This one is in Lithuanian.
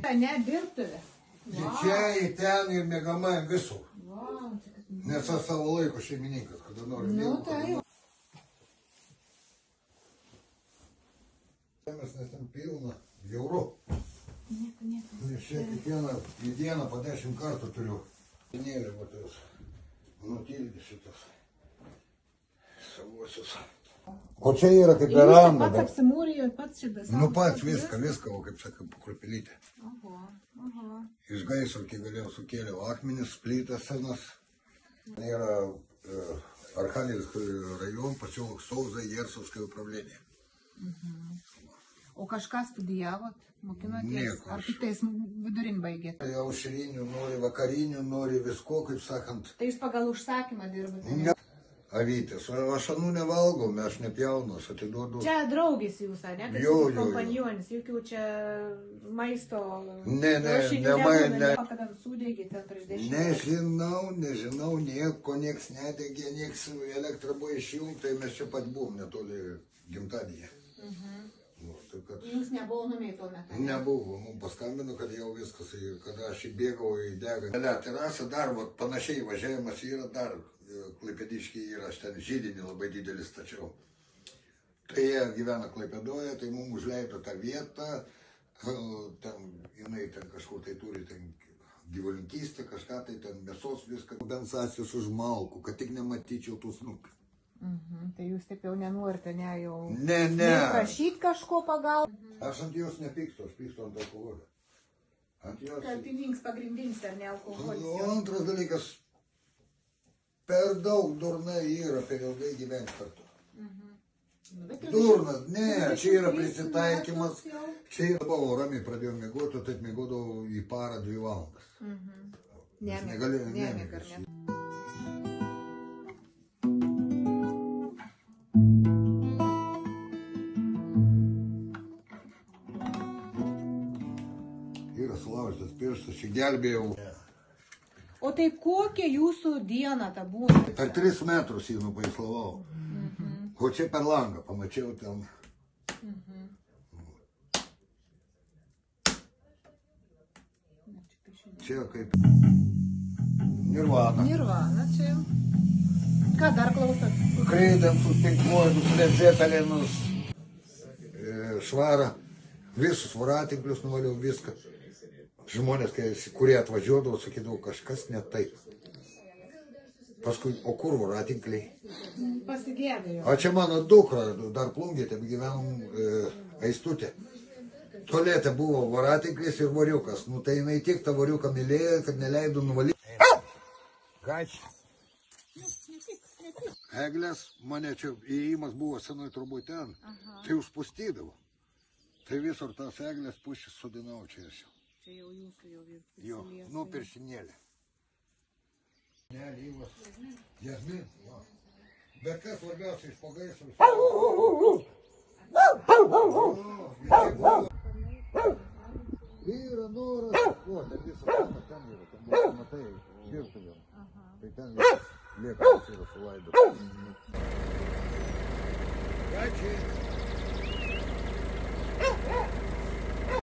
Ne, dirbtuvė. Čia į ten ir mėgamai visur. Nes aš savo laiko šeimininkas, kada noriu. Nu, tai. Mes ten pilna jauru. Nieko. Nes čia kiekvieną į dieną po 10 kartų turiu. Nėlė, va tas, nutildė šitas savosius. O čia yra kaip veranda. Pats apsimūrijo, pats šitas. Nu pats viską, o kaip sakai, pakrupelytė. Aha. Iš gaisro, kai galėjau sukėliau akmenis, plytas senas. Yra Архангельский район, поселок Соуза, Ерсовское управление. O kažką studijavot, mokinotės? Nieko. Ar tik tais vidurinį baigėt? Aušrinių, nori vakarinių, nori visko, kaip sakant. Tai jūs pagal užsakymą dirbate? Ne. Avytės, aš anų nevalgau, aš nepjaunu, aš atiduodu. Čia draugės jūs, ne? Jo. Kompanionis, jokių čia maisto... Ne. Kada sudegė ten prieš 10 Nežinau, nieko, nieks nedegė, nieks elektra buvo išjungta, tai mes čia pat buvom netoli gimtadienį. Jūs nebuvo numiai tuo metu? Nebuvo, mums paskambino, kad jau viskas, kada aš įbėgau į degą. Terasa dar, panašiai važiavimas yra dar. Klaipėdiškiai yra, aš ten žydinį labai didelį stačiau. Tai jie gyvena Klaipėdoje, tai mums užleido tą vietą, ten, jinai ten kažkur tai turi ten gyvulinkystę, kažką tai ten mėsos viską. Kompensacijos už malkų, kad tik nematyčiau tų snukių. Tai jūs taip jau nenorite, ne jau... Ne. Prašyti kažko pagal? Aš ant jos nepykstu, aš pykstu ant alkoholio. Kaltininkas pagrindinis ar ne alkoholis? O antras dalykas, per daug durnai yra, per ilgai gyventi kartu. Durnas, ne, čia yra prisitaikymas. Čia yra, ramiai pradėjau miegoti, taip miegodavau į parą 2 valandas. Nemigar. Yra sulaužytas pirštas, čia gelbėjau. O tai kokia jūsų diena ta būna? Per 3 metrus jį nupaislavau. O čia per langą pamačiau ten. Čia kaip Nirvana. Nirvana, čia jau. Ką dar klausot? Kreidensus, Pink Floydus, Led Zeppelinus, Švarą. Visus voratinklius nuvaliau viską. Žmonės, kurie atvažiuodavo, sakydavo, kažkas ne taip. Paskui, o kur voratinkliai? Pasigėdėjo. O čia mano dukra, dar Plungė, taip gyvenom Aistutė. Tualete buvo voratinklis ir voriukas. Nu tai jinai tik tą voriuką mylėjo, kad neleido nuvalyti. Gačiai. Eglės, mane čia įėjimas buvo senoj turbūt ten, tai užpustydavo. Tai visur tas eglės pušis sudinau čia esu. Čia jau jūsų jau viskas. Jo, nu piršinėlė. Ne, lyvas. Jasmin, va. Bet kas svarbiausia iš pagaisrų? Yra noras. O, ten visą ten yra, ten matai, girtų